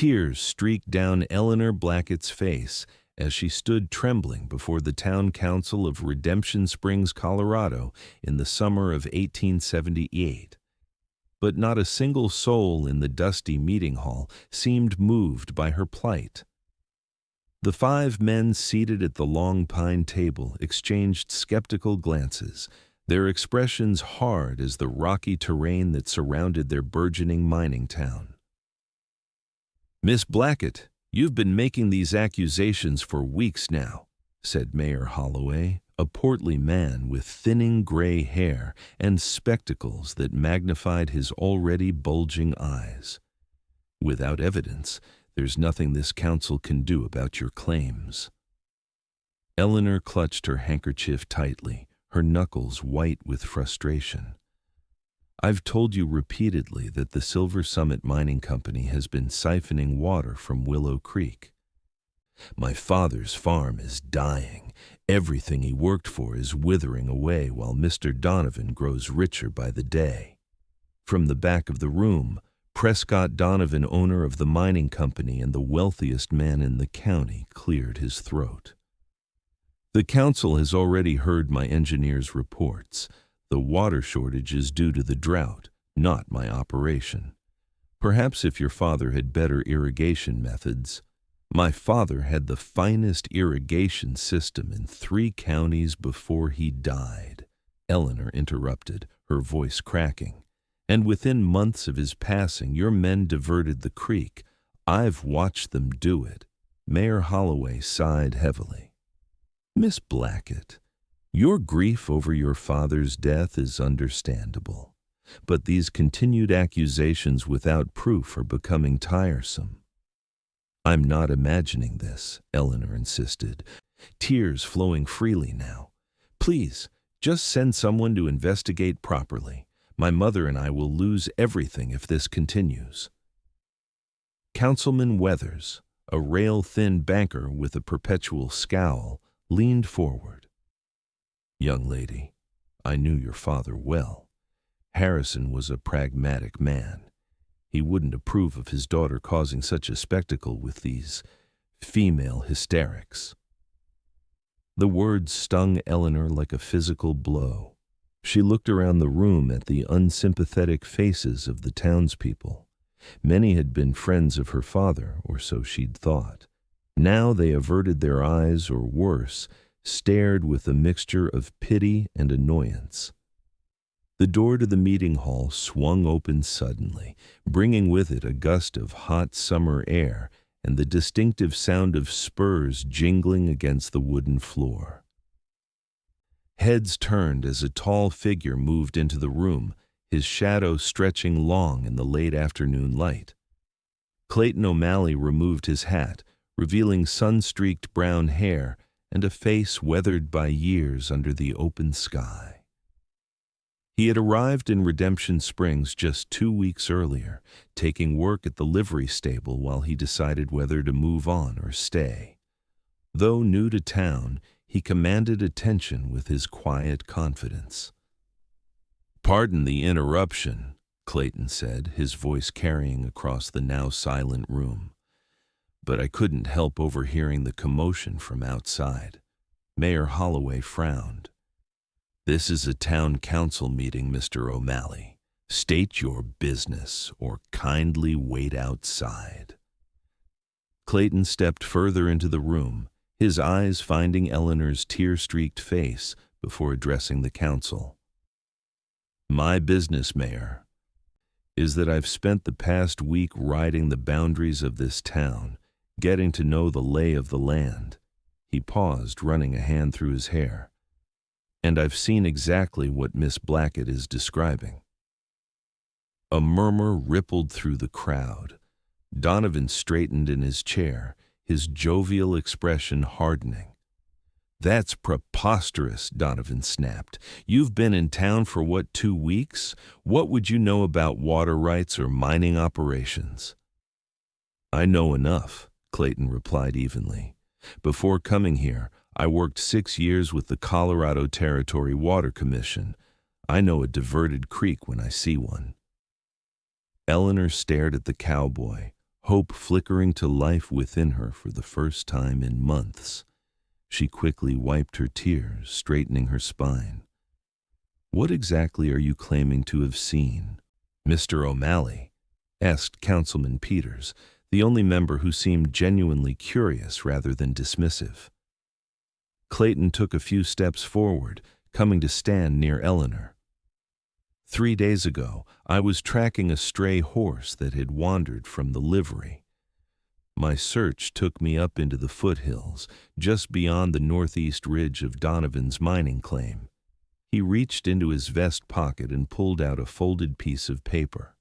Tears streaked down Eleanor Blackett's face as she stood trembling before the town council of Redemption Springs, Colorado, in the summer of 1878. But not a single soul in the dusty meeting hall seemed moved by her plight. The 5 men seated at the long pine table exchanged skeptical glances, their expressions hard as the rocky terrain that surrounded their burgeoning mining town. "Miss Blackett, you've been making these accusations for weeks now," said Mayor Holloway, a portly man with thinning gray hair and spectacles that magnified his already bulging eyes. "Without evidence, there's nothing this council can do about your claims." Eleanor clutched her handkerchief tightly, her knuckles white with frustration. "I've told you repeatedly that the Silver Summit Mining Company has been siphoning water from Willow Creek. My father's farm is dying. Everything he worked for is withering away while Mr. Donovan grows richer by the day." From the back of the room, Prescott Donovan, owner of the mining company and the wealthiest man in the county, cleared his throat. "The council has already heard my engineer's reports. The water shortage is due to the drought, not my operation. Perhaps if your father had better irrigation methods—" "My father had the finest irrigation system in 3 counties before he died," Eleanor interrupted, her voice cracking. "And within months of his passing, your men diverted the creek. I've watched them do it." Mayor Holloway sighed heavily. "Miss Blackett, your grief over your father's death is understandable, but these continued accusations without proof are becoming tiresome." "I'm not imagining this," Eleanor insisted, tears flowing freely now. "Please, just send someone to investigate properly. My mother and I will lose everything if this continues." Councilman Weathers, a rail-thin banker with a perpetual scowl, leaned forward. "Young lady, I knew your father well. Harrison was a pragmatic man. He wouldn't approve of his daughter causing such a spectacle with these female hysterics." The words stung Eleanor like a physical blow. She looked around the room at the unsympathetic faces of the townspeople. Many had been friends of her father, or so she'd thought. Now they averted their eyes, or worse, stared with a mixture of pity and annoyance. The door to the meeting hall swung open suddenly, bringing with it a gust of hot summer air and the distinctive sound of spurs jingling against the wooden floor. Heads turned as a tall figure moved into the room, his shadow stretching long in the late afternoon light. Clayton O'Malley removed his hat, revealing sun-streaked brown hair and a face weathered by years under the open sky. He had arrived in Redemption Springs just 2 weeks earlier, taking work at the livery stable while he decided whether to move on or stay. Though new to town, he commanded attention with his quiet confidence. "Pardon the interruption," Clayton said, his voice carrying across the now silent room. "But I couldn't help overhearing the commotion from outside." Mayor Holloway frowned. "This is a town council meeting, Mr. O'Malley. State your business or kindly wait outside." Clayton stepped further into the room, his eyes finding Eleanor's tear-streaked face before addressing the council. "My business, Mayor, is that I've spent the past week riding the boundaries of this town, getting to know the lay of the land." He paused, running a hand through his hair. "And I've seen exactly what Miss Blackett is describing." A murmur rippled through the crowd. Donovan straightened in his chair, his jovial expression hardening. "That's preposterous," Donovan snapped. "You've been in town for 2 weeks? What would you know about water rights or mining operations?" "I know enough," Clayton replied evenly. "Before coming here, I worked 6 years with the Colorado Territory Water Commission. I know a diverted creek when I see one." Eleanor stared at the cowboy, hope flickering to life within her for the first time in months. She quickly wiped her tears, straightening her spine. "What exactly are you claiming to have seen, Mr. O'Malley?" asked Councilman Peters, the only member who seemed genuinely curious rather than dismissive. Clayton took a few steps forward, coming to stand near Eleanor. "3 days ago, I was tracking a stray horse that had wandered from the livery. My search took me up into the foothills, just beyond the northeast ridge of Donovan's mining claim." He reached into his vest pocket and pulled out a folded piece of paper.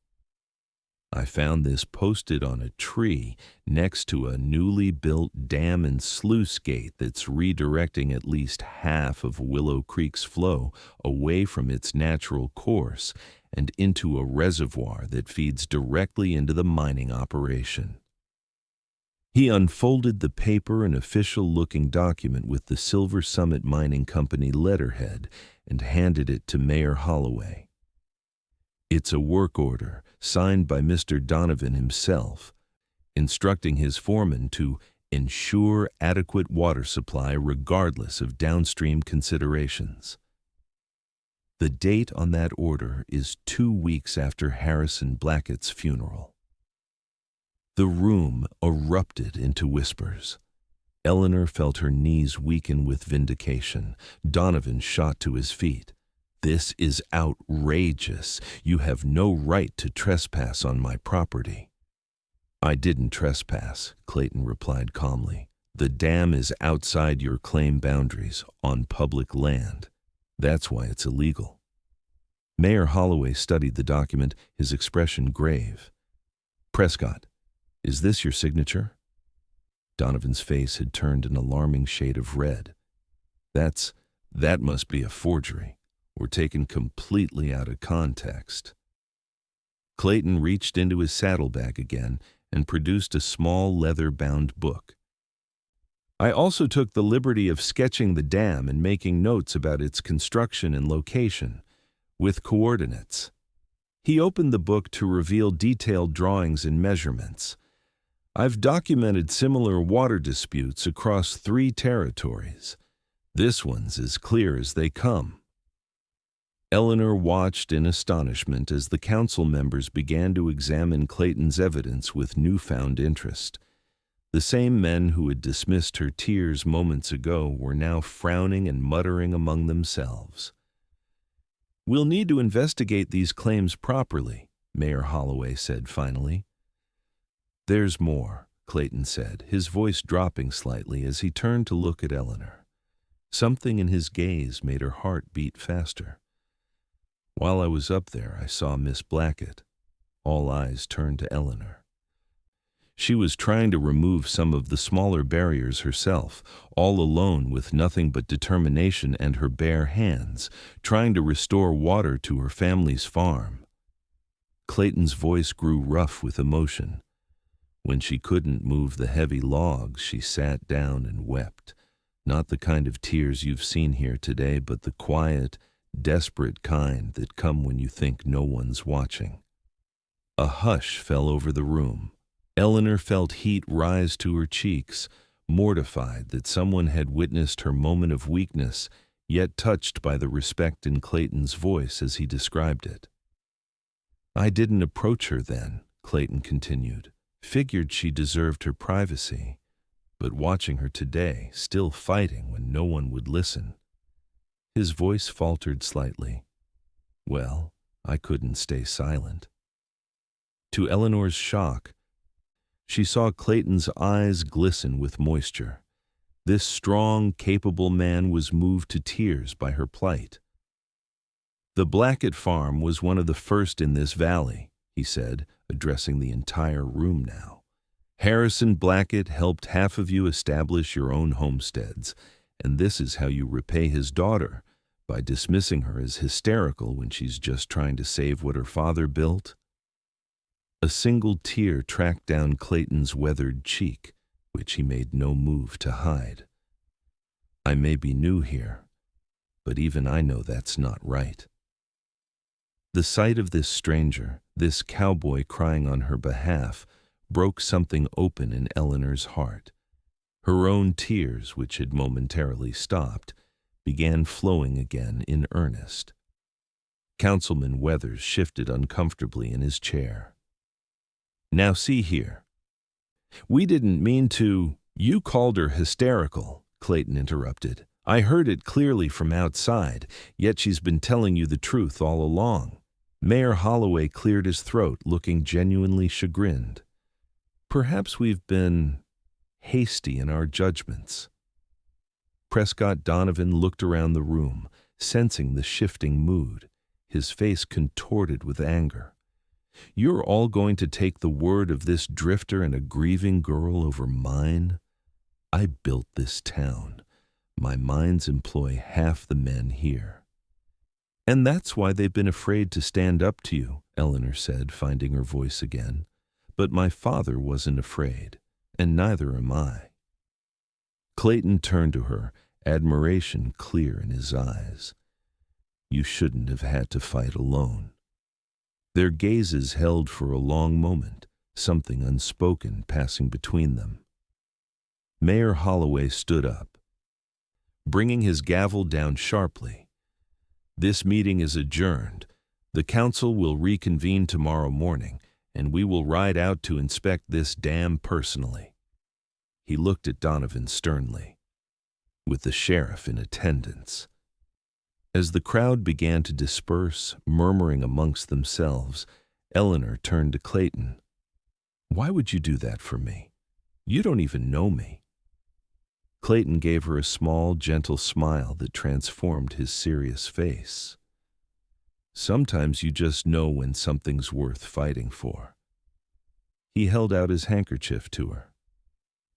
"I found this posted on a tree next to a newly built dam and sluice gate that's redirecting at least half of Willow Creek's flow away from its natural course and into a reservoir that feeds directly into the mining operation." He unfolded the paper, an official-looking document with the Silver Summit Mining Company letterhead, and handed it to Mayor Holloway. "It's a work order signed by Mr. Donovan himself, instructing his foreman to ensure adequate water supply regardless of downstream considerations. The date on that order is 2 weeks after Harrison Blackett's funeral." The room erupted into whispers. Eleanor felt her knees weaken with vindication. Donovan shot to his feet. "This is outrageous. You have no right to trespass on my property." "I didn't trespass," Clayton replied calmly. "The dam is outside your claim boundaries, on public land. That's why it's illegal." Mayor Holloway studied the document, his expression grave. "Prescott, is this your signature?" Donovan's face had turned an alarming shade of red. That must be a forgery, or taken completely out of context." Clayton reached into his saddlebag again and produced a small leather-bound book. "I also took the liberty of sketching the dam and making notes about its construction and location, with coordinates." He opened the book to reveal detailed drawings and measurements. "I've documented similar water disputes across 3 territories. This one's as clear as they come." Eleanor watched in astonishment as the council members began to examine Clayton's evidence with newfound interest. The same men who had dismissed her tears moments ago were now frowning and muttering among themselves. "We'll need to investigate these claims properly," Mayor Holloway said finally. "There's more," Clayton said, his voice dropping slightly as he turned to look at Eleanor. Something in his gaze made her heart beat faster. "While I was up there, I saw Miss Blackett." All eyes turned to Eleanor. She was trying to remove some of the smaller barriers herself, all alone with nothing but determination and her bare hands, trying to restore water to her family's farm. Clayton's voice grew rough with emotion. When she couldn't move the heavy logs, she sat down and wept. Not the kind of tears you've seen here today, but the quiet, desperate kind that come when you think no one's watching. A hush fell over the room. Eleanor felt heat rise to her cheeks, mortified that someone had witnessed her moment of weakness, yet touched by the respect in Clayton's voice as he described it. "I didn't approach her then," Clayton continued. "Figured she deserved her privacy. But watching her today, still fighting when no one would listen." His voice faltered slightly. "Well, I couldn't stay silent." To Eleanor's shock, she saw Clayton's eyes glisten with moisture. This strong, capable man was moved to tears by her plight. "The Blackett farm was one of the first in this valley," he said, addressing the entire room now. "Harrison Blackett helped half of you establish your own homesteads, and this is how you repay his daughter, by dismissing her as hysterical when she's just trying to save what her father built." A single tear tracked down Clayton's weathered cheek, which he made no move to hide. "I may be new here, but even I know that's not right." The sight of this stranger, this cowboy crying on her behalf, broke something open in Eleanor's heart. Her own tears, which had momentarily stopped, began flowing again in earnest. Councilman Weathers shifted uncomfortably in his chair. "Now see here. We didn't mean to—" "You called her hysterical," Clayton interrupted. "I heard it clearly from outside, yet she's been telling you the truth all along." Mayor Holloway cleared his throat, looking genuinely chagrined. "Perhaps we've been hasty in our judgments." Prescott Donovan looked around the room, sensing the shifting mood, his face contorted with anger. "You're all going to take the word of this drifter and a grieving girl over mine? I built this town. My mines employ half the men here." "And that's why they've been afraid to stand up to you," Eleanor said, finding her voice again. "But my father wasn't afraid, and neither am I." Clayton turned to her, admiration clear in his eyes. "You shouldn't have had to fight alone." Their gazes held for a long moment, something unspoken passing between them. Mayor Holloway stood up, bringing his gavel down sharply. "This meeting is adjourned. The council will reconvene tomorrow morning, and we will ride out to inspect this dam personally." He looked at Donovan sternly, "with the sheriff in attendance." As the crowd began to disperse, murmuring amongst themselves, Eleanor turned to Clayton. "Why would you do that for me? You don't even know me." Clayton gave her a small, gentle smile that transformed his serious face. "Sometimes you just know when something's worth fighting for." He held out his handkerchief to her.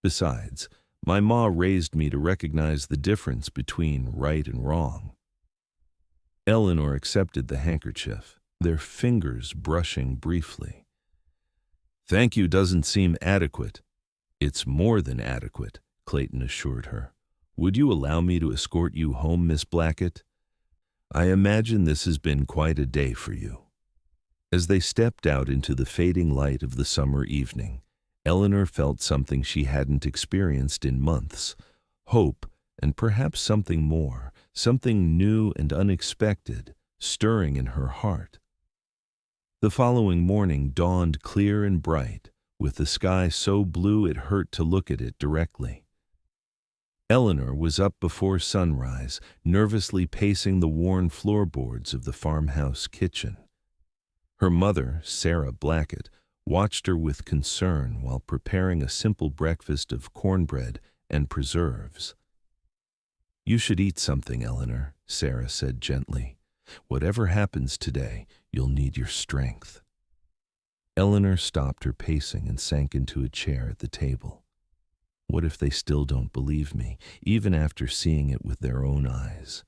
"Besides, my ma raised me to recognize the difference between right and wrong." Eleanor accepted the handkerchief, their fingers brushing briefly. "Thank you doesn't seem adequate." "It's more than adequate," Clayton assured her. "Would you allow me to escort you home, Miss Blackett? I imagine this has been quite a day for you." As they stepped out into the fading light of the summer evening, Eleanor felt something she hadn't experienced in months, hope, and perhaps something more, something new and unexpected, stirring in her heart. The following morning dawned clear and bright, with the sky so blue it hurt to look at it directly. Eleanor was up before sunrise, nervously pacing the worn floorboards of the farmhouse kitchen. Her mother, Sarah Blackett, watched her with concern while preparing a simple breakfast of cornbread and preserves. "You should eat something, Eleanor," Sarah said gently. "Whatever happens today, you'll need your strength." Eleanor stopped her pacing and sank into a chair at the table. What if they still don't believe me, even after seeing it with their own eyes?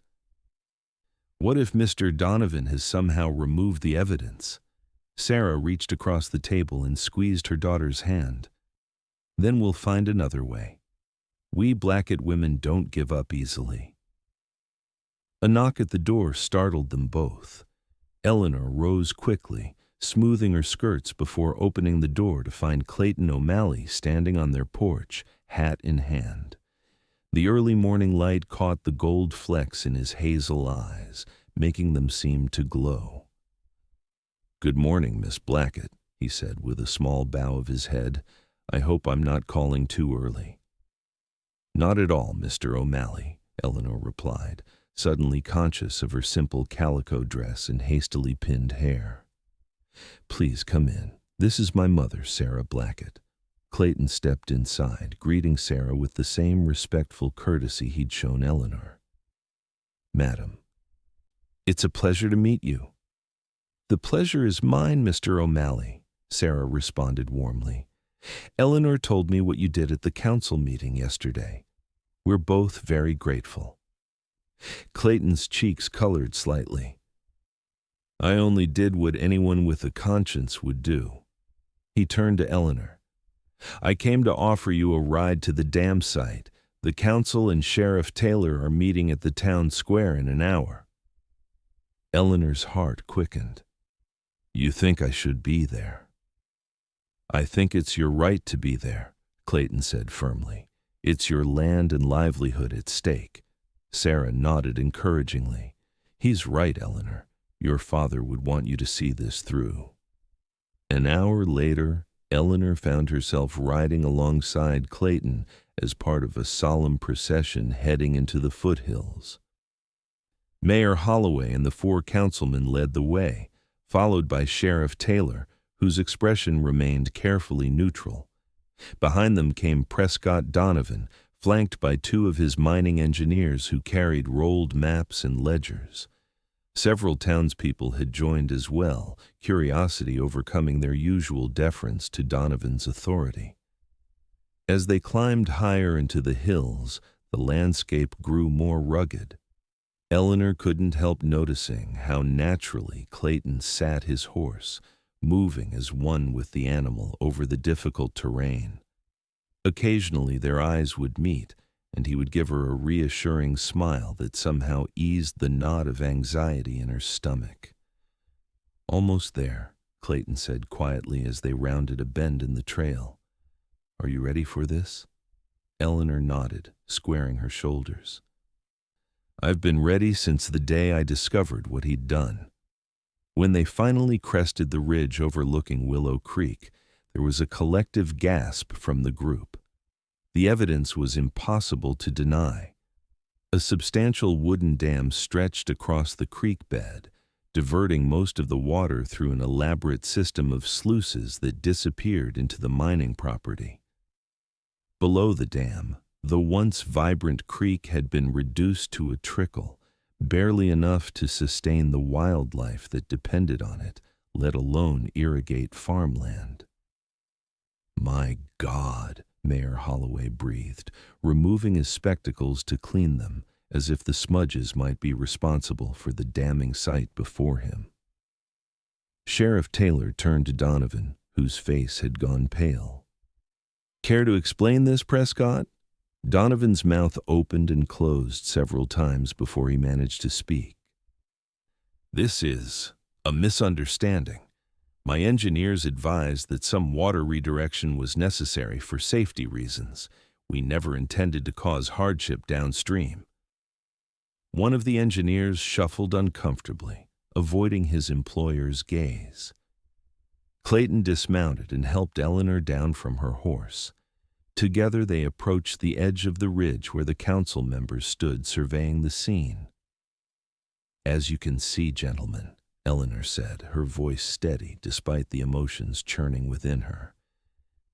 What if Mr. Donovan has somehow removed the evidence? Sarah reached across the table and squeezed her daughter's hand. "Then we'll find another way. We Blackett women don't give up easily." A knock at the door startled them both. Eleanor rose quickly, smoothing her skirts before opening the door to find Clayton O'Malley standing on their porch, hat in hand. The early morning light caught the gold flecks in his hazel eyes, making them seem to glow. "Good morning, Miss Blackett," he said with a small bow of his head. "I hope I'm not calling too early." "Not at all, Mr. O'Malley," Eleanor replied, suddenly conscious of her simple calico dress and hastily pinned hair. "Please come in. This is my mother, Sarah Blackett." Clayton stepped inside, greeting Sarah with the same respectful courtesy he'd shown Eleanor. "Madam, it's a pleasure to meet you." "The pleasure is mine, Mr. O'Malley," Sarah responded warmly. "Eleanor told me what you did at the council meeting yesterday. We're both very grateful." Clayton's cheeks colored slightly. "I only did what anyone with a conscience would do." He turned to Eleanor. "I came to offer you a ride to the dam site. The council and Sheriff Taylor are meeting at the town square in an hour." Eleanor's heart quickened. "You think I should be there?" I think it's your right to be there, Clayton said firmly. It's your land and livelihood at stake. Sarah nodded encouragingly. He's right, Eleanor. Your father would want you to see this through. An hour later, Eleanor found herself riding alongside Clayton as part of a solemn procession heading into the foothills. Mayor Holloway and the 4 councilmen led the way, followed by Sheriff Taylor, whose expression remained carefully neutral. Behind them came Prescott Donovan, flanked by 2 of his mining engineers who carried rolled maps and ledgers. Several townspeople had joined as well, curiosity overcoming their usual deference to Donovan's authority. As they climbed higher into the hills, the landscape grew more rugged. Eleanor couldn't help noticing how naturally Clayton sat his horse, moving as one with the animal over the difficult terrain. Occasionally their eyes would meet, and he would give her a reassuring smile that somehow eased the knot of anxiety in her stomach. Almost there, Clayton said quietly as they rounded a bend in the trail. Are you ready for this? Eleanor nodded, squaring her shoulders. I've been ready since the day I discovered what he'd done. When they finally crested the ridge overlooking Willow Creek, there was a collective gasp from the group. The evidence was impossible to deny. A substantial wooden dam stretched across the creek bed, diverting most of the water through an elaborate system of sluices that disappeared into the mining property. Below the dam, the once vibrant creek had been reduced to a trickle, barely enough to sustain the wildlife that depended on it, let alone irrigate farmland. My God, Mayor Holloway breathed, removing his spectacles to clean them, as if the smudges might be responsible for the damning sight before him. Sheriff Taylor turned to Donovan, whose face had gone pale. Care to explain this, Prescott? Donovan's mouth opened and closed several times before he managed to speak. This is a misunderstanding. My engineers advised that some water redirection was necessary for safety reasons. We never intended to cause hardship downstream. One of the engineers shuffled uncomfortably, avoiding his employer's gaze. Clayton dismounted and helped Eleanor down from her horse. Together they approached the edge of the ridge where the council members stood surveying the scene. As you can see, gentlemen, Eleanor said, her voice steady despite the emotions churning within her.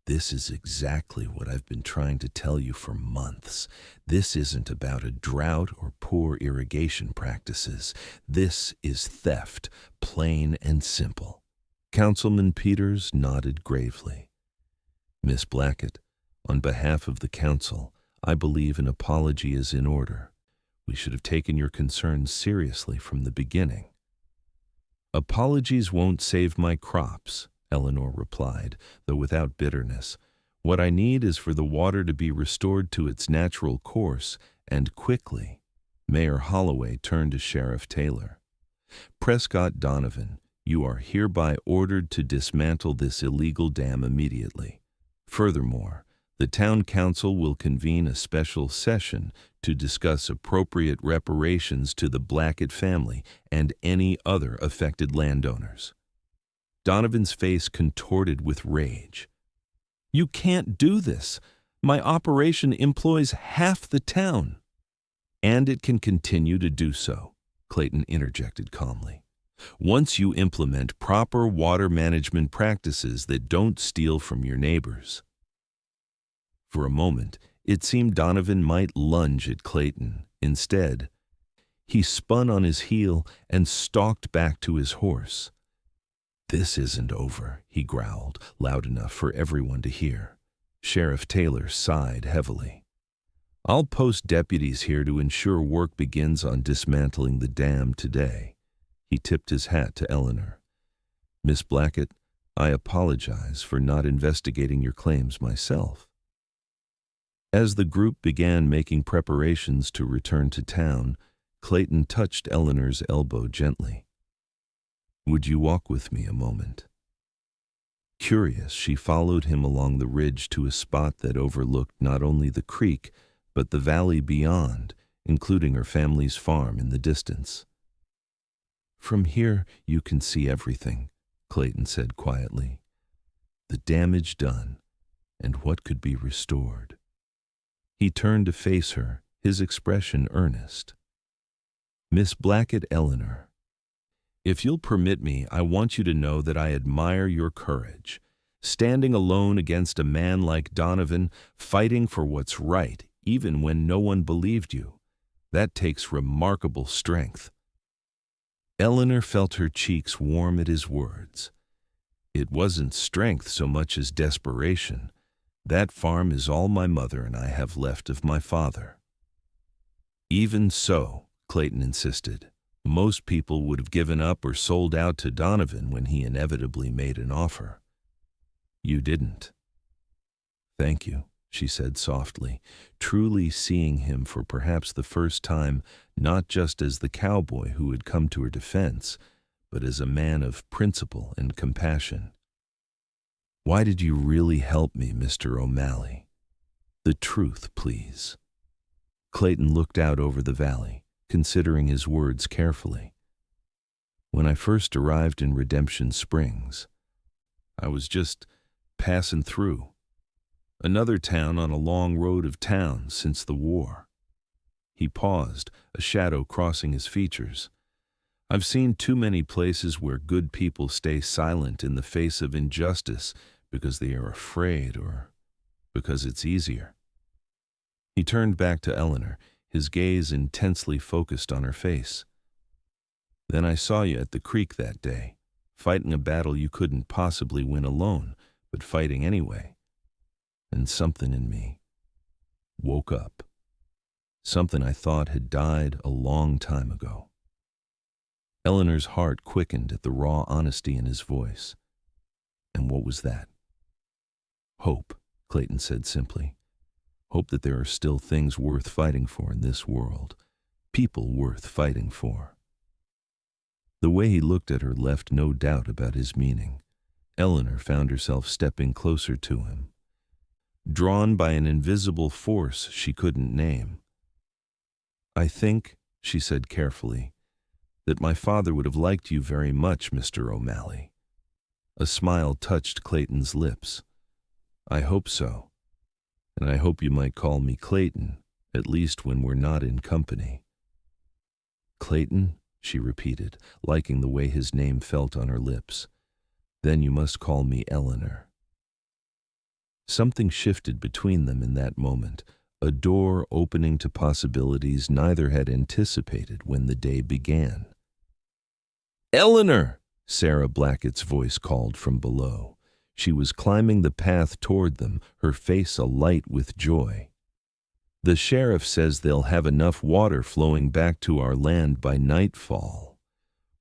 This is exactly what I've been trying to tell you for months. This isn't about a drought or poor irrigation practices. This is theft, plain and simple. Councilman Peters nodded gravely. Miss Blackett, on behalf of the council, I believe an apology is in order. We should have taken your concerns seriously from the beginning. Apologies won't save my crops, Eleanor replied, though without bitterness. What I need is for the water to be restored to its natural course, and quickly. Mayor Holloway turned to Sheriff Taylor. Prescott Donovan, you are hereby ordered to dismantle this illegal dam immediately. Furthermore, the town council will convene a special session to discuss appropriate reparations to the Blackett family and any other affected landowners. Donovan's face contorted with rage. You can't do this. My operation employs half the town. And it can continue to do so, Clayton interjected calmly. Once you implement proper water management practices that don't steal from your neighbors. For a moment, it seemed Donovan might lunge at Clayton. Instead, he spun on his heel and stalked back to his horse. This isn't over, he growled, loud enough for everyone to hear. Sheriff Taylor sighed heavily. I'll post deputies here to ensure work begins on dismantling the dam today. He tipped his hat to Eleanor. Miss Blackett, I apologize for not investigating your claims myself. As the group began making preparations to return to town, Clayton touched Eleanor's elbow gently. Would you walk with me a moment? Curious, she followed him along the ridge to a spot that overlooked not only the creek, but the valley beyond, including her family's farm in the distance. "From here you can see everything," Clayton said quietly. "The damage done, and what could be restored." He turned to face her, his expression earnest. "Miss Blackett, Eleanor, if you'll permit me, I want you to know that I admire your courage. Standing alone against a man like Donovan, fighting for what's right, even when no one believed you. That takes remarkable strength." Eleanor felt her cheeks warm at his words. It wasn't strength so much as desperation. That farm is all my mother and I have left of my father. "Even so," Clayton insisted, "most people would have given up or sold out to Donovan when he inevitably made an offer. You didn't." "Thank you," she said softly, truly seeing him for perhaps the first time, not just as the cowboy who had come to her defense, but as a man of principle and compassion. "Why did you really help me, Mr. O'Malley? The truth, please." Clayton looked out over the valley, considering his words carefully. "When I first arrived in Redemption Springs, I was just passing through. Another town on a long road of towns since the war." He paused, a shadow crossing his features. "I've seen too many places where good people stay silent in the face of injustice because they are afraid or because it's easier." He turned back to Eleanor, his gaze intensely focused on her face. "Then I saw you at the creek that day, fighting a battle you couldn't possibly win alone, but fighting anyway. And something in me woke up. Something I thought had died a long time ago." Eleanor's heart quickened at the raw honesty in his voice. "And what was that?" "Hope," Clayton said simply. "Hope that there are still things worth fighting for in this world, people worth fighting for." The way he looked at her left no doubt about his meaning. Eleanor found herself stepping closer to him, drawn by an invisible force she couldn't name. "I think," she said carefully, "that my father would have liked you very much, Mr. O'Malley." A smile touched Clayton's lips. "I hope so. And I hope you might call me Clayton, at least when we're not in company." "Clayton?" she repeated, liking the way his name felt on her lips. "Then you must call me Eleanor." Something shifted between them in that moment, a door opening to possibilities neither had anticipated when the day began. "Eleanor!" Sarah Blackett's voice called from below. She was climbing the path toward them, her face alight with joy. "The sheriff says they'll have enough water flowing back to our land by nightfall.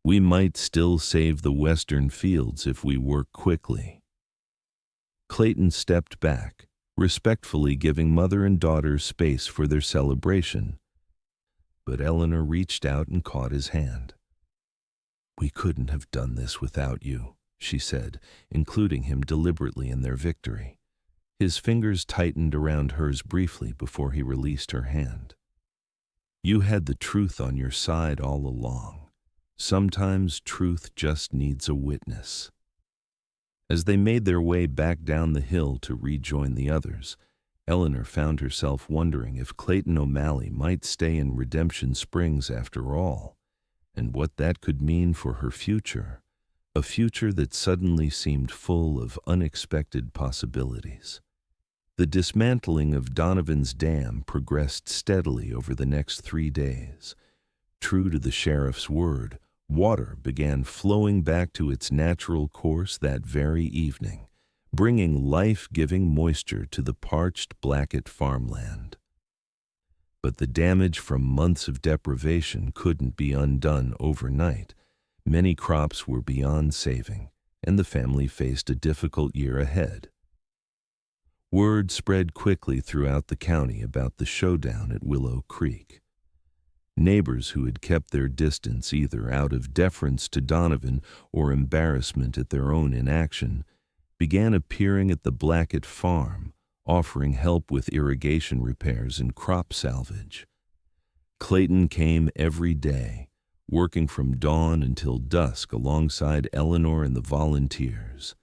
We might still save the western fields if we work quickly." Clayton stepped back, respectfully giving mother and daughter space for their celebration. But Eleanor reached out and caught his hand. "We couldn't have done this without you," she said, including him deliberately in their victory. His fingers tightened around hers briefly before he released her hand. "You had the truth on your side all along. Sometimes truth just needs a witness." As they made their way back down the hill to rejoin the others, Eleanor found herself wondering if Clayton O'Malley might stay in Redemption Springs after all, and what that could mean for her future, a future that suddenly seemed full of unexpected possibilities. The dismantling of Donovan's dam progressed steadily over the next 3 days. True to the sheriff's word, water began flowing back to its natural course that very evening, bringing life-giving moisture to the parched Blackett farmland. But the damage from months of deprivation couldn't be undone overnight. Many crops were beyond saving, and the family faced a difficult year ahead. Word spread quickly throughout the county about the showdown at Willow Creek. Neighbors who had kept their distance either out of deference to Donovan or embarrassment at their own inaction began appearing at the Blackett farm, offering help with irrigation repairs and crop salvage. Clayton came every day, working from dawn until dusk alongside Eleanor and the volunteers.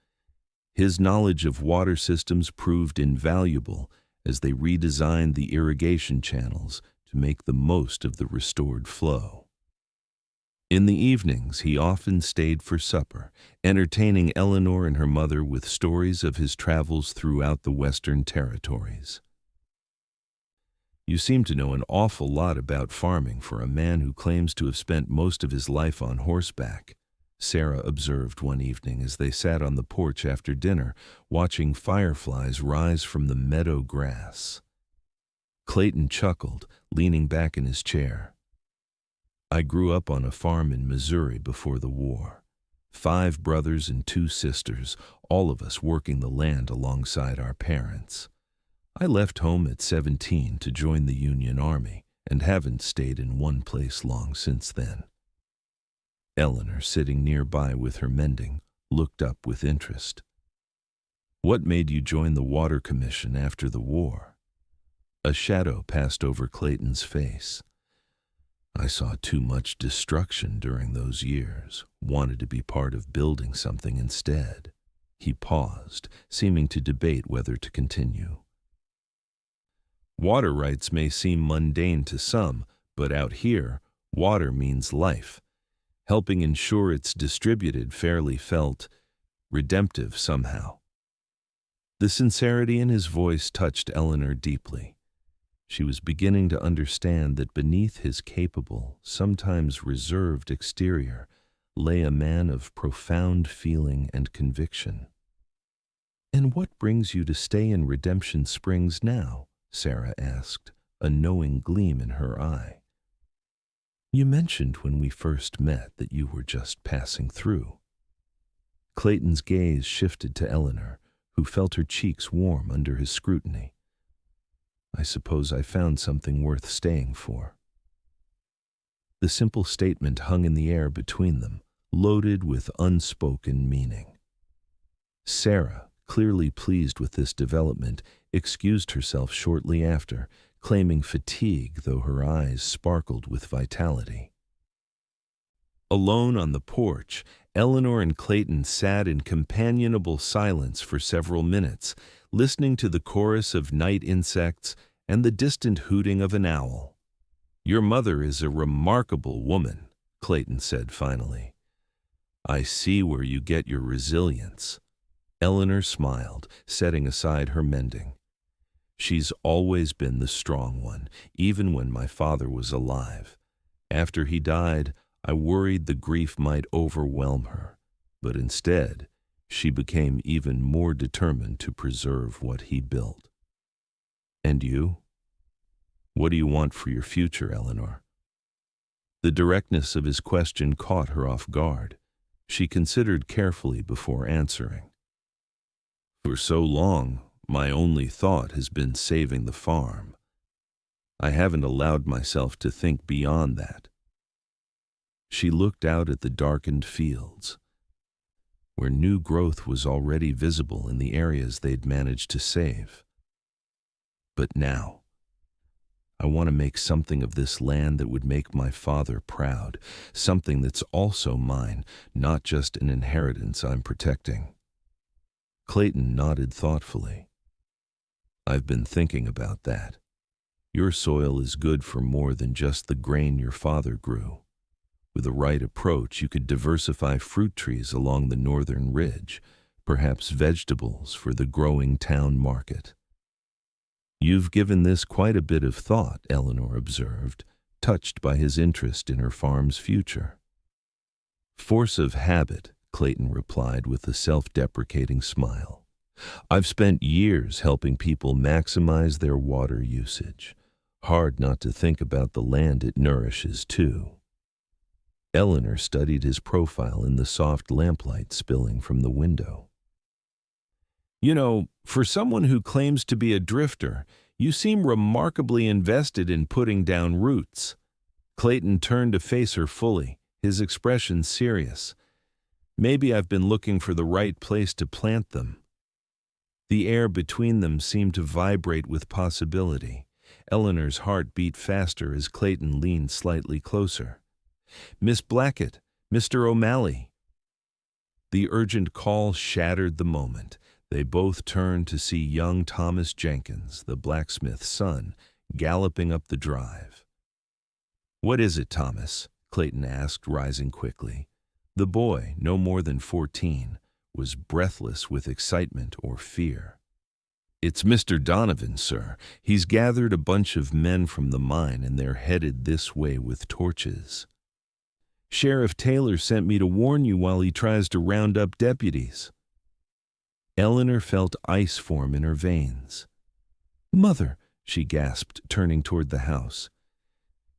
His knowledge of water systems proved invaluable as they redesigned the irrigation channels to make the most of the restored flow. In the evenings, he often stayed for supper, entertaining Eleanor and her mother with stories of his travels throughout the Western Territories. "You seem to know an awful lot about farming for a man who claims to have spent most of his life on horseback," Sarah observed one evening as they sat on the porch after dinner, watching fireflies rise from the meadow grass. Clayton chuckled, leaning back in his chair. "I grew up on a farm in Missouri before the war. 5 brothers and 2 sisters, all of us working the land alongside our parents. I left home at 17 to join the Union Army and haven't stayed in one place long since then." Eleanor, sitting nearby with her mending, looked up with interest. "What made you join the Water Commission after the war?" A shadow passed over Clayton's face. "I saw too much destruction during those years, wanted to be part of building something instead." He paused, seeming to debate whether to continue. "Water rights may seem mundane to some, but out here, water means life. Helping ensure it's distributed fairly felt redemptive somehow." The sincerity in his voice touched Eleanor deeply. She was beginning to understand that beneath his capable, sometimes reserved exterior lay a man of profound feeling and conviction. "And what brings you to stay in Redemption Springs now?" Sarah asked, a knowing gleam in her eye. "You mentioned when we first met that you were just passing through." Clayton's gaze shifted to Eleanor, who felt her cheeks warm under his scrutiny. "I suppose I found something worth staying for." The simple statement hung in the air between them, loaded with unspoken meaning. Sarah, clearly pleased with this development, excused herself shortly after, claiming fatigue though her eyes sparkled with vitality. Alone on the porch, Eleanor and Clayton sat in companionable silence for several minutes, listening to the chorus of night insects and the distant hooting of an owl. "Your mother is a remarkable woman," Clayton said finally. "I see where you get your resilience." Eleanor smiled, setting aside her mending. "She's always been the strong one, even when my father was alive. After he died, I worried the grief might overwhelm her, but instead, she became even more determined to preserve what he built." "And you? What do you want for your future, Eleanor?" The directness of his question caught her off guard. She considered carefully before answering. "For so long, my only thought has been saving the farm. I haven't allowed myself to think beyond that." She looked out at the darkened fields, where new growth was already visible in the areas they'd managed to save. "But now, I want to make something of this land that would make my father proud, something that's also mine, not just an inheritance I'm protecting." Clayton nodded thoughtfully. "I've been thinking about that. Your soil is good for more than just the grain your father grew. With the right approach, you could diversify fruit trees along the northern ridge, perhaps vegetables for the growing town market." "You've given this quite a bit of thought," Eleanor observed, touched by his interest in her farm's future. "Force of habit," Clayton replied with a self-deprecating smile. "I've spent years helping people maximize their water usage. Hard not to think about the land it nourishes, too." Eleanor studied his profile in the soft lamplight spilling from the window. "You know, for someone who claims to be a drifter, you seem remarkably invested in putting down roots." Clayton turned to face her fully, his expression serious. "Maybe I've been looking for the right place to plant them," The air between them seemed to vibrate with possibility. Eleanor's heart beat faster as Clayton leaned slightly closer. "Miss Blackett, Mr. O'Malley." The urgent call shattered the moment. They both turned to see young Thomas Jenkins, the blacksmith's son, galloping up the drive. "What is it, Thomas?" Clayton asked, rising quickly. The boy, no more than 14, was breathless with excitement or fear. "It's Mr. Donovan, sir. He's gathered a bunch of men from the mine and they're headed this way with torches. Sheriff Taylor sent me to warn you while he tries to round up deputies." Eleanor felt ice form in her veins. "Mother," she gasped, turning toward the house.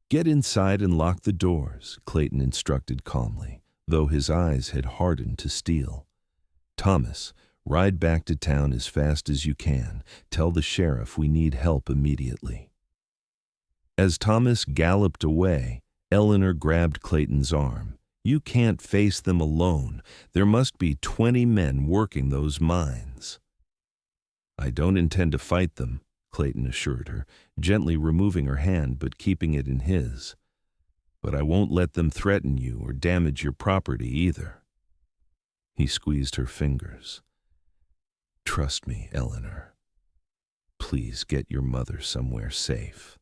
"Get inside and lock the doors," Clayton instructed calmly, though his eyes had hardened to steel. "Thomas, ride back to town as fast as you can. Tell the sheriff we need help immediately." As Thomas galloped away, Eleanor grabbed Clayton's arm. "You can't face them alone. There must be 20 men working those mines." "I don't intend to fight them," Clayton assured her, gently removing her hand but keeping it in his. "But I won't let them threaten you or damage your property either." He squeezed her fingers. "Trust me, Eleanor. Please get your mother somewhere safe."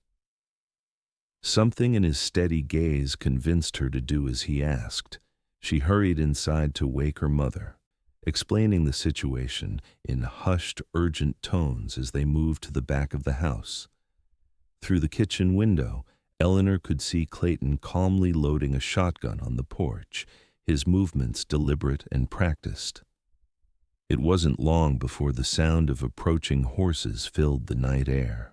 Something in his steady gaze convinced her to do as he asked. She hurried inside to wake her mother, explaining the situation in hushed, urgent tones as they moved to the back of the house. Through the kitchen window, Eleanor could see Clayton calmly loading a shotgun on the porch, his movements deliberate and practiced. It wasn't long before the sound of approaching horses filled the night air.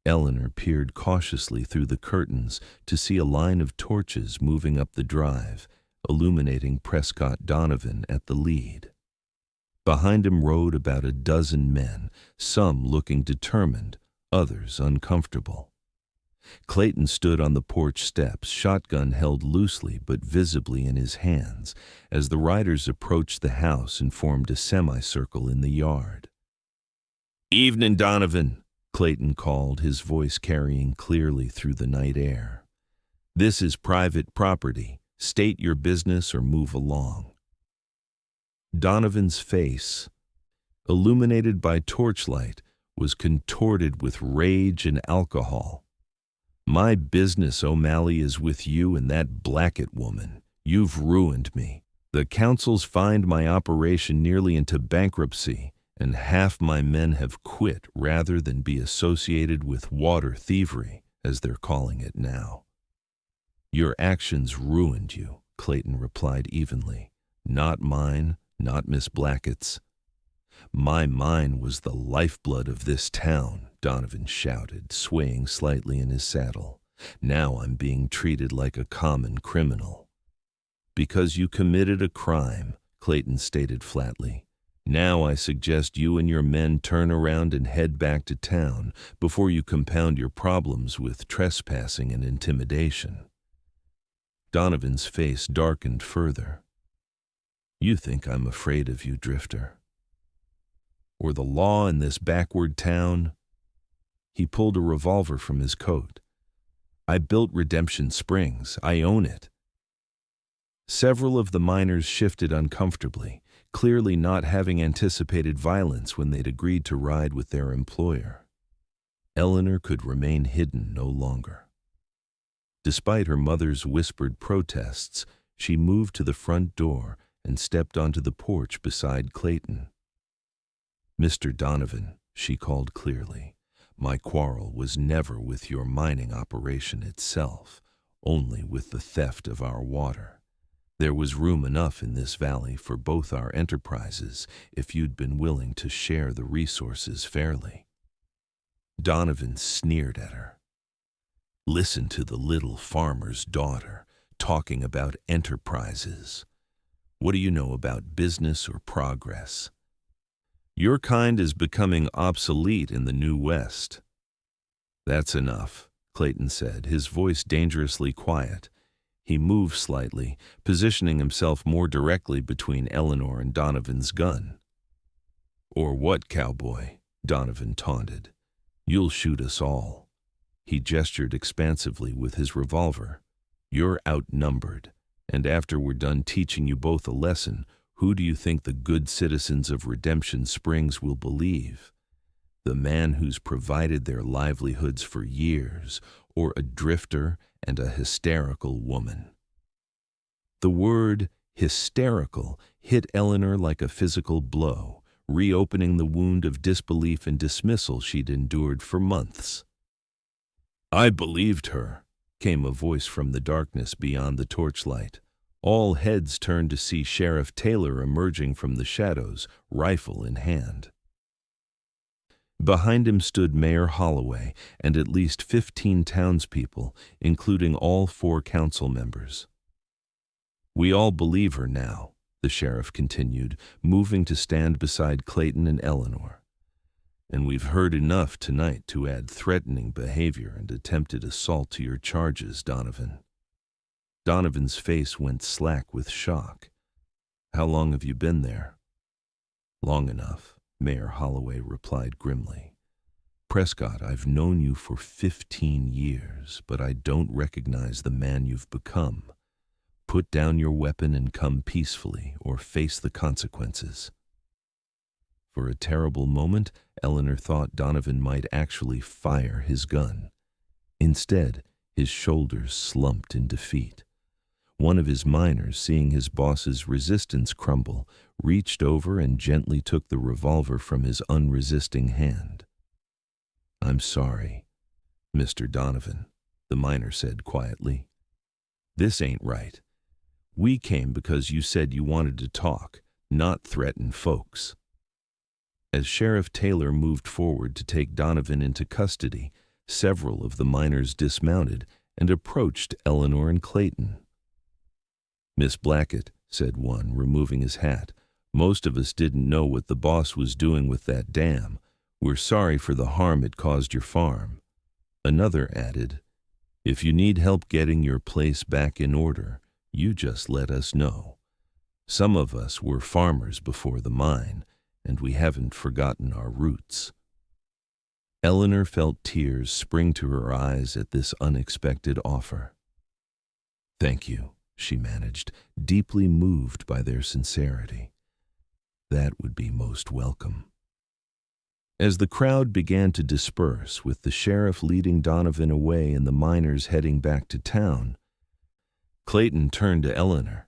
Eleanor peered cautiously through the curtains to see a line of torches moving up the drive, illuminating Prescott Donovan at the lead. Behind him rode about a dozen men, some looking determined, others uncomfortable. Clayton stood on the porch steps, shotgun held loosely but visibly in his hands, as the riders approached the house and formed a semicircle in the yard. "Evening, Donovan," Clayton called, his voice carrying clearly through the night air. "This is private property. State your business or move along." Donovan's face, illuminated by torchlight, was contorted with rage and alcohol. "My business, O'Malley, is with you and that Blackett woman. You've ruined me. The council's fined my operation nearly into bankruptcy, and half my men have quit rather than be associated with water thievery, as they're calling it now." "Your actions ruined you," Clayton replied evenly. "Not mine, not Miss Blackett's." "My mine was the lifeblood of this town," Donovan shouted, swaying slightly in his saddle. "Now I'm being treated like a common criminal." "Because you committed a crime," Clayton stated flatly. "Now I suggest you and your men turn around and head back to town before you compound your problems with trespassing and intimidation." Donovan's face darkened further. "You think I'm afraid of you, Drifter? Or the law in this backward town?" He pulled a revolver from his coat. "I built Redemption Springs. I own it." Several of the miners shifted uncomfortably, clearly not having anticipated violence when they'd agreed to ride with their employer. Eleanor could remain hidden no longer. Despite her mother's whispered protests, she moved to the front door and stepped onto the porch beside Clayton. "Mr. Donovan," she called clearly, "my quarrel was never with your mining operation itself, only with the theft of our water. There was room enough in this valley for both our enterprises if you'd been willing to share the resources fairly." Donovan sneered at her. "Listen to the little farmer's daughter talking about enterprises. What do you know about business or progress? Your kind is becoming obsolete in the New West." "That's enough," Clayton said, his voice dangerously quiet. He moved slightly, positioning himself more directly between Eleanor and Donovan's gun. Or what, Cowboy? Donovan taunted. You'll shoot us all. He gestured expansively with his revolver. You're outnumbered, and after we're done teaching you both a lesson, who do you think the good citizens of Redemption Springs will believe? The man who's provided their livelihoods for years, or a drifter and a hysterical woman? The word hysterical hit Eleanor like a physical blow, reopening the wound of disbelief and dismissal she'd endured for months. I believed her, came a voice from the darkness beyond the torchlight. All heads turned to see Sheriff Taylor emerging from the shadows, rifle in hand. Behind him stood Mayor Holloway and at least 15 townspeople, including all 4 council members. We all believe her now, the sheriff continued, moving to stand beside Clayton and Eleanor. And we've heard enough tonight to add threatening behavior and attempted assault to your charges, Donovan. Donovan's face went slack with shock. How long have you been there? Long enough, Mayor Holloway replied grimly. Prescott, I've known you for 15 years, but I don't recognize the man you've become. Put down your weapon and come peacefully, or face the consequences. For a terrible moment, Eleanor thought Donovan might actually fire his gun. Instead, his shoulders slumped in defeat. One of his miners, seeing his boss's resistance crumble, reached over and gently took the revolver from his unresisting hand. I'm sorry, Mr. Donovan, the miner said quietly. This ain't right. We came because you said you wanted to talk, not threaten folks. As Sheriff Taylor moved forward to take Donovan into custody, several of the miners dismounted and approached Eleanor and Clayton. Miss Blackett, said one, removing his hat, most of us didn't know what the boss was doing with that dam. We're sorry for the harm it caused your farm. Another added, if you need help getting your place back in order, you just let us know. Some of us were farmers before the mine, and we haven't forgotten our roots. Eleanor felt tears spring to her eyes at this unexpected offer. Thank you, she managed, deeply moved by their sincerity. That would be most welcome. As the crowd began to disperse, with the sheriff leading Donovan away and the miners heading back to town, Clayton turned to Eleanor.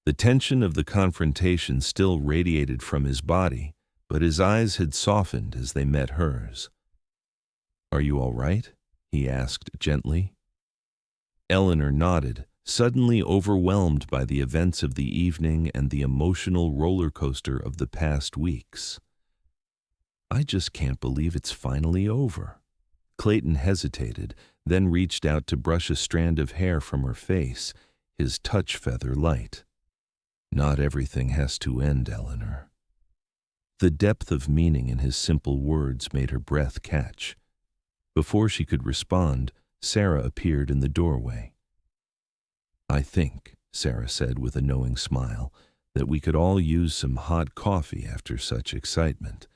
The tension of the confrontation still radiated from his body, but his eyes had softened as they met hers. Are you all right? He asked gently. Eleanor nodded, suddenly overwhelmed by the events of the evening and the emotional roller coaster of the past weeks. I just can't believe it's finally over. Clayton hesitated, then reached out to brush a strand of hair from her face, his touch feather light. Not everything has to end, Eleanor. The depth of meaning in his simple words made her breath catch. Before she could respond, Sarah appeared in the doorway. I think, Sarah said with a knowing smile, that we could all use some hot coffee after such excitement.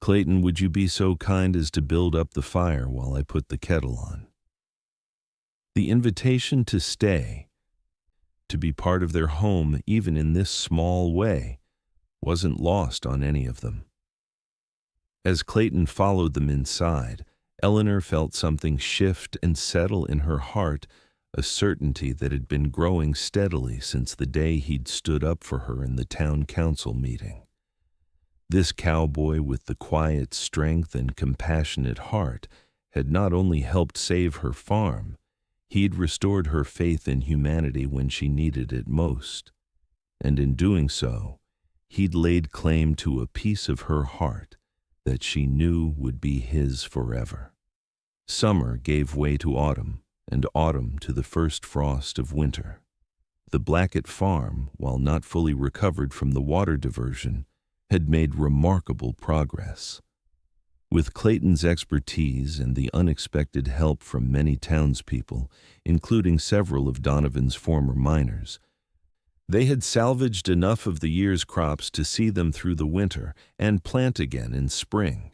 Clayton, would you be so kind as to build up the fire while I put the kettle on? The invitation to stay, to be part of their home even in this small way, wasn't lost on any of them. As Clayton followed them inside, Eleanor felt something shift and settle in her heart, a certainty that had been growing steadily since the day he'd stood up for her in the town council meeting. This cowboy with the quiet strength and compassionate heart had not only helped save her farm, he'd restored her faith in humanity when she needed it most. And in doing so, he'd laid claim to a piece of her heart that she knew would be his forever. Summer gave way to autumn, and autumn to the first frost of winter. The Blackett farm, while not fully recovered from the water diversion, had made remarkable progress. With Clayton's expertise and the unexpected help from many townspeople, including several of Donovan's former miners, They had salvaged enough of the year's crops to see them through the winter and plant again in spring.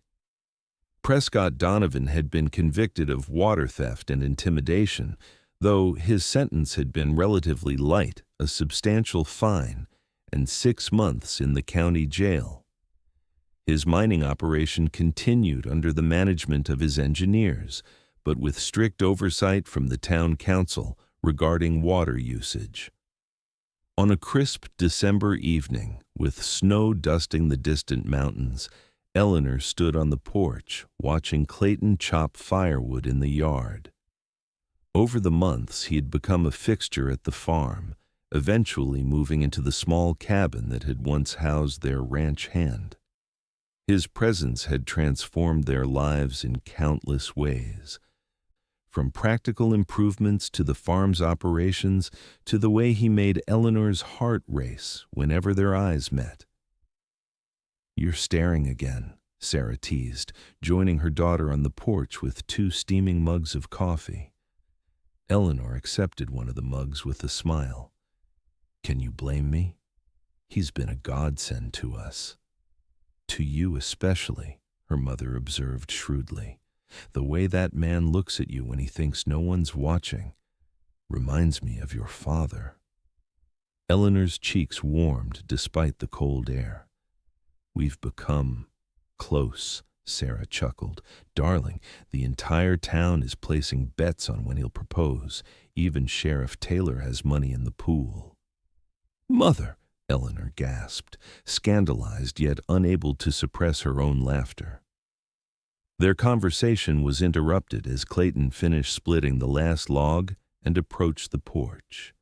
Prescott Donovan had been convicted of water theft and intimidation, though his sentence had been relatively light, a substantial fine, and 6 months in the county jail. His mining operation continued under the management of his engineers, but with strict oversight from the town council regarding water usage. On a crisp December evening, with snow dusting the distant mountains, Eleanor stood on the porch, watching Clayton chop firewood in the yard. Over the months, he had become a fixture at the farm, eventually moving into the small cabin that had once housed their ranch hand. His presence had transformed their lives in countless ways. From practical improvements to the farm's operations to the way he made Eleanor's heart race whenever their eyes met. "You're staring again," Sarah teased, joining her daughter on the porch with 2 steaming mugs of coffee. Eleanor accepted one of the mugs with a smile. "Can you blame me? He's been a godsend to us." "To you especially," her mother observed shrewdly. "The way that man looks at you when he thinks no one's watching reminds me of your father." Eleanor's cheeks warmed despite the cold air. "We've become close," Sarah chuckled. "Darling, the entire town is placing bets on when he'll propose. Even Sheriff Taylor has money in the pool." "Mother!" Eleanor gasped, scandalized yet unable to suppress her own laughter. Their conversation was interrupted as Clayton finished splitting the last log and approached the porch,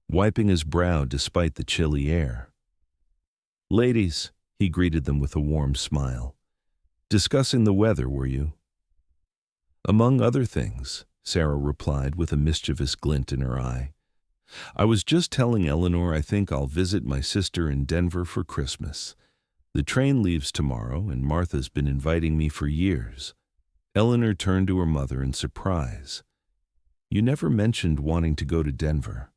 wiping his brow despite the chilly air. "Ladies," he greeted them with a warm smile. "Discussing the weather, were you?" "Among other things," Sarah replied with a mischievous glint in her eye. "I was just telling Eleanor I think I'll visit my sister in Denver for Christmas. The train leaves tomorrow, and Martha's been inviting me for years." Eleanor turned to her mother in surprise. "You never mentioned wanting to go to Denver."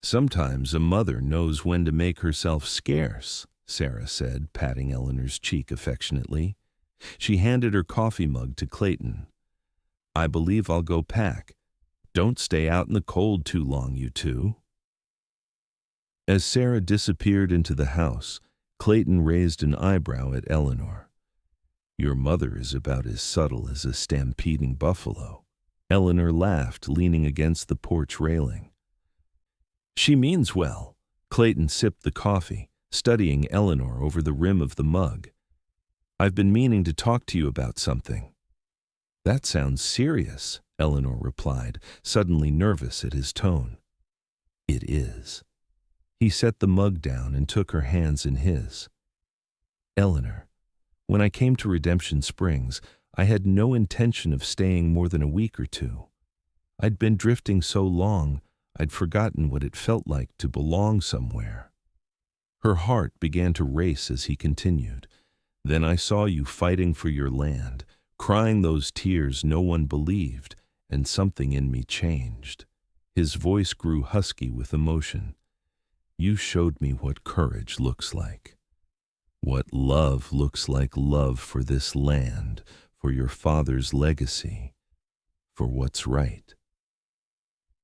"Sometimes a mother knows when to make herself scarce," Sarah said, patting Eleanor's cheek affectionately. She handed her coffee mug to Clayton. "I believe I'll go pack. Don't stay out in the cold too long, you two." As Sarah disappeared into the house, Clayton raised an eyebrow at Eleanor. "Your mother is about as subtle as a stampeding buffalo." Eleanor laughed, leaning against the porch railing. "She means well." Clayton sipped the coffee, studying Eleanor over the rim of the mug. "I've been meaning to talk to you about something." "That sounds serious," Eleanor replied, suddenly nervous at his tone. "It is." He set the mug down and took her hands in his. "Eleanor, when I came to Redemption Springs, I had no intention of staying more than a week or 2. I'd been drifting so long, I'd forgotten what it felt like to belong somewhere." Her heart began to race as he continued. "Then I saw you fighting for your land, crying those tears no one believed, and something in me changed." His voice grew husky with emotion. "You showed me what courage looks like. What love looks like, love for this land, for your father's legacy, for what's right."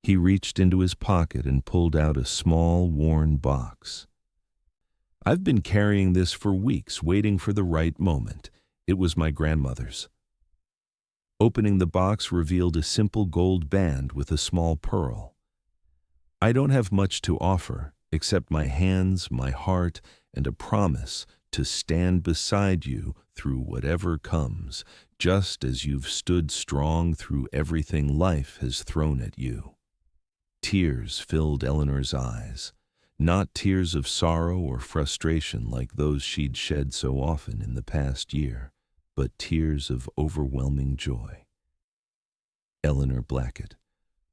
He reached into his pocket and pulled out a small, worn box. "I've been carrying this for weeks, waiting for the right moment. It was my grandmother's." Opening the box revealed a simple gold band with a small pearl. "I don't have much to offer, except my hands, my heart, and a promise to stand beside you through whatever comes, just as you've stood strong through everything life has thrown at you." Tears filled Eleanor's eyes, not tears of sorrow or frustration like those she'd shed so often in the past year, but tears of overwhelming joy. "Eleanor Blackett,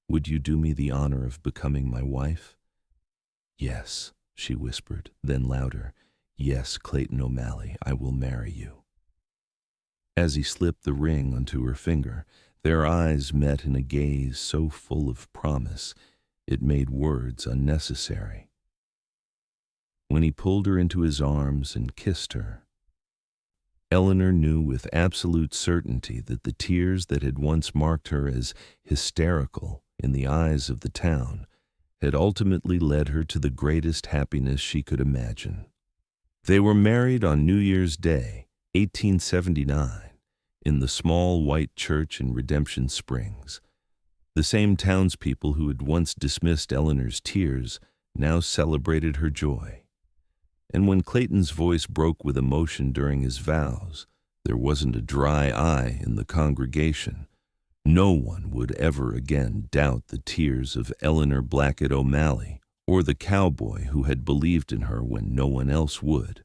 would you do me the honor of becoming my wife?" "Yes," she whispered, then louder, "Yes, Clayton O'Malley, I will marry you." As he slipped the ring onto her finger, their eyes met in a gaze so full of promise, it made words unnecessary. When he pulled her into his arms and kissed her, Eleanor knew with absolute certainty that the tears that had once marked her as hysterical in the eyes of the town had ultimately led her to the greatest happiness she could imagine. They were married on New Year's Day, 1879, in the small white church in Redemption Springs. The same townspeople who had once dismissed Eleanor's tears now celebrated her joy. And when Clayton's voice broke with emotion during his vows, there wasn't a dry eye in the congregation. No one would ever again doubt the tears of Eleanor Blackett O'Malley or the cowboy who had believed in her when no one else would.